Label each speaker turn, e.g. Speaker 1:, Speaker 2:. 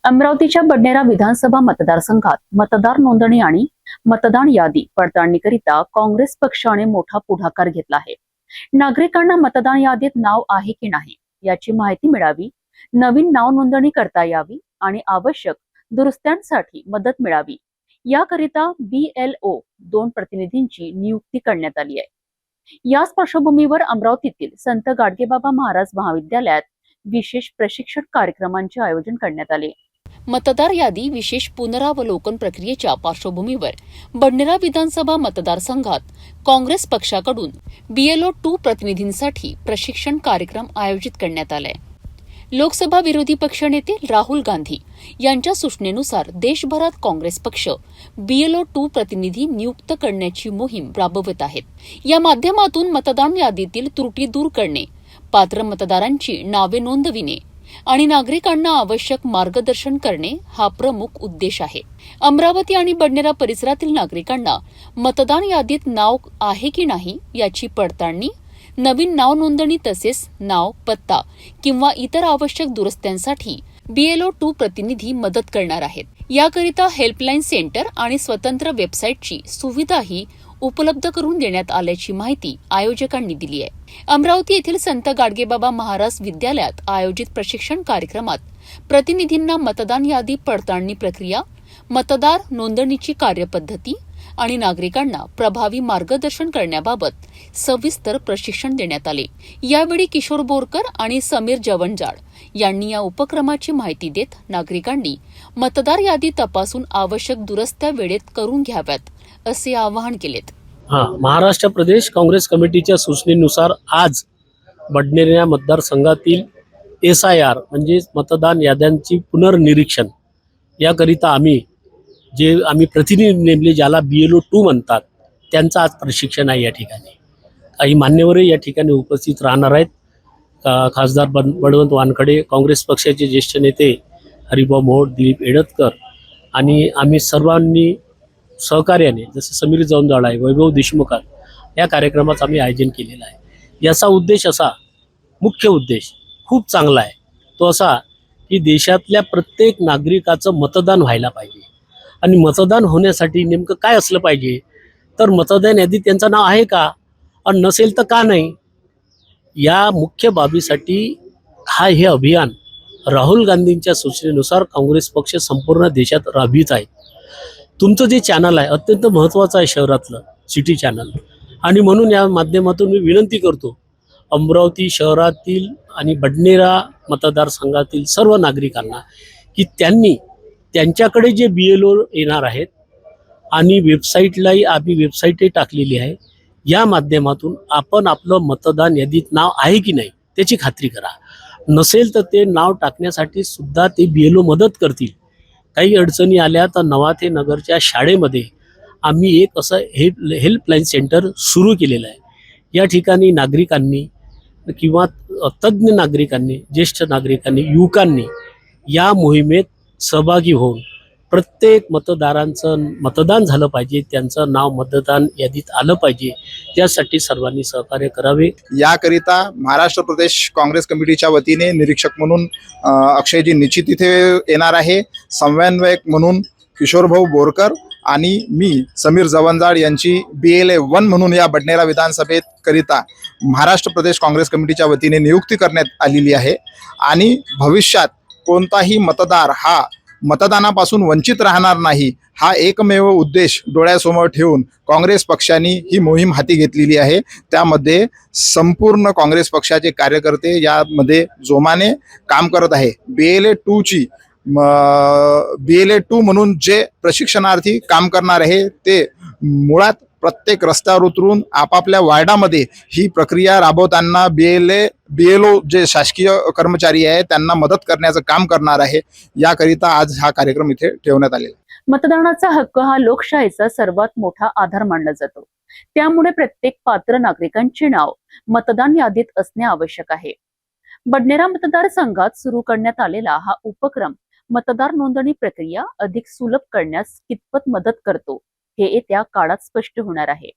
Speaker 1: अमरावतीच्या बडनेरा विधानसभा मतदारसंघात मतदार नोंदणी आणि मतदान यादी पडताळणीकरिता काँग्रेस पक्षाने मोठा पुढाकार घेतला आहे। नागरिकांना मतदान यादीत नाव आहे की नाही याची माहिती मिळावी, नवीन नाव नोंदणी करता यावी आणि आवश्यक दुरुस्त्यांसाठी मदत मिळावी याकरिता BLO 2 प्रतिनिधींची नियुक्ती करण्यात आली आहे। याच पार्श्वभूमीवर अमरावतीतील संत गाडगेबाबा महाराज महाविद्यालयात विशेष प्रशिक्षण कार्यक्रमांचे आयोजन करण्यात आले। मतदार यादी विशेष पुनरावलोकन प्रक्रियेच्या पार्श्वभूमीवर बडनेरा विधानसभा मतदारसंघात काँग्रेस पक्षाकडून BLO 2 प्रतिनिधींसाठी प्रशिक्षण कार्यक्रम आयोजित करण्यात आलाय। लोकसभा विरोधी पक्षनेते राहुल गांधी यांच्या सूचनेनुसार देशभरात काँग्रेस पक्ष BLO 2 प्रतिनिधी नियुक्त करण्याची मोहीम राबवत आहेत। या माध्यमातून मतदान यादीतील त्रुटी दूर करणे, पात्र मतदारांची नावे नोंदविणे आणि नागरिकांना आवश्यक मार्गदर्शन करणे हा प्रमुख उद्देश आहे। अमरावती आणि बडनेरा परिसरातील नागरिकांना मतदान यादीत नाव आहे की नाही याची पडताळणी, नवीन नाव नोंदणी तसेच नाव, पत्ता किंवा इतर आवश्यक दुरुस्त्यांसाठी BLO 2 प्रतिनिधी मदत करणार आहेत। याकरिता हेल्पलाईन सेंटर आणि स्वतंत्र वेबसाईटची सुविधाही उपलब्ध करून देण्यात आल्याची माहिती आयोजकांनी दिली आहे। अमरावती येथील संत गाडगेबाबा महाराज विद्यालयात आयोजित प्रशिक्षण कार्यक्रमात प्रतिनिधींना मतदान यादी पडताळणी प्रक्रिया, मतदार नोंदणीची कार्यपद्धती आणि नागरिकांना प्रभावी मार्गदर्शन करण्याबाबत सविस्तर प्रशिक्षण देण्यात आले। यावेळी किशोर बोरकर आणि समीर जवंजाळ यांनी या उपक्रमाची माहिती देत नागरिकांनी मतदार यादी तपासून आवश्यक दुरुस्त्या वेळेत करून घ्याव्यात असे आवाहन केलेत।
Speaker 2: महाराष्ट्र प्रदेश काँग्रेस कमिटीच्या सूचनेनुसार आज बडनेरा मतदारसंघातील SIR म्हणजे मतदान याद्यांची पुनर्निरीक्षण याकरिता आम्ही प्रतिनिधी नेमले, ज्याला BLO 2 म्हणतात, त्यांचं आज प्रशिक्षण आहे। या ठिकाणी काही मान्यवरही या ठिकाणी उपस्थित राहणार आहेत। खासदार बळवंत वानखडे, काँग्रेस पक्षाचे ज्येष्ठ नेते हरिभाऊ मोहोळ, दिलीप एडतकर आणि आम्ही सर्वांनी सहकार्याने, जसे समीर जवंजाळ आहे, वैभव देशमुख या कार्यक्रमाचं आम्ही आयोजन केलेलं आहे। याचा उद्देश मुख्य उद्देश खूप चांगला आहे। तो असा की देशातल्या प्रत्येक नागरिकाचं मतदान व्हायला पाहिजे आणि मतदान होण्यासाठी नेमकं काय असलं पाहिजे, तर मतदान यादीत त्यांचं नाव आहे का आणि नसेल तर का नाही, या मुख्य बाबीसाठी हे अभियान राहुल गांधींच्या सूचनेनुसार काँग्रेस पक्ष संपूर्ण देशात राबवित आहे। तुमचं जे चॅनल आहे अत्यंत महत्त्वाचं आहे, शहरातलं सिटी चॅनल, आणि म्हणून या माध्यमातून मी विनंती करतो अमरावती शहरातील आणि बडनेरा मतदारसंघातील सर्व नागरिकांना की त्यांच्याकडे जे BLO येणार आहेत आणि वेबसाईटलाही आम्ही वेबसाईटही टाकलेली आहे, या माध्यमातून आपण आपलं मतदान यादीत नाव आहे की नाही त्याची खात्री करा। नसेल तर ते नाव टाकण्यासाठी सुद्धा ते BLO मदत करतील। काही अडचणी आल्या तर नवाथे नगरच्या शाळेमध्ये आम्ही एक असं हेल्पलाईन सेंटर सुरू केलेलं आहे। या ठिकाणी नागरिकांनी किंवा तज्ज्ञ नागरिकांनी, ज्येष्ठ नागरिकांनी, युवकांनी या मोहिमेत सहभागी होऊन प्रत्येक मतदारांचं मतदान झालं पाहिजे, त्यांचं नाव मतदान यादीत आलं पाहिजे, त्यासाठी सर्वांनी सहकार्य करावे।
Speaker 3: याकरिता महाराष्ट्र प्रदेश काँग्रेस कमिटीच्या वतीने निरीक्षक म्हणून अक्षयजी निश्चित इथे येणार आहे। समन्वयक म्हणून किशोरभाऊ बोरकर आणि मी समीर जवंजाळ यांची BLO 1 म्हणून या बडनेरा विधानसभेत करिता महाराष्ट्र प्रदेश काँग्रेस कमिटीच्या वतीने नियुक्ती करण्यात आलेली आहे। आणि भविष्यात कोणताही मतदार हा मतदानापासून वंचित राहणार नाही, हा एकमेव उद्देश डोळ्यासमोर ठेवून काँग्रेस पक्षाने ही मोहीम हाती घेतलेली आहे। त्यामध्ये संपूर्ण काँग्रेस पक्षाचे कार्यकर्ते यामध्ये जोमाने काम करत आहे। BLO 2 म्हणून जे प्रशिक्षणार्थी काम करणार आहे ते मुळात प्रत्येक रस्त्यावर उतरून आपापल्या वार्डामध्ये ही प्रक्रिया राबवताना BLO जे शासकीय कर्मचारी आहे त्यांना मदत करण्याचं काम करणार आहे। याकरिता आज हा कार्यक्रम इथे ठेवण्यात आलेला आहे।
Speaker 1: मतदानाचा हक्क हा लोकशाहीचा सर्वात मोठा आधार मानला जातो, त्यामुळे प्रत्येक पात्र नागरिकांचे नाव मतदान यादीत असणे आवश्यक आहे। बडनेरा मतदारसंघात सुरू करण्यात आलेला हा उपक्रम मतदार नोंदणी प्रक्रिया अधिक सुलभ करण्यास कितपत मदत करतो हे येत्या काळात स्पष्ट होणार आहे।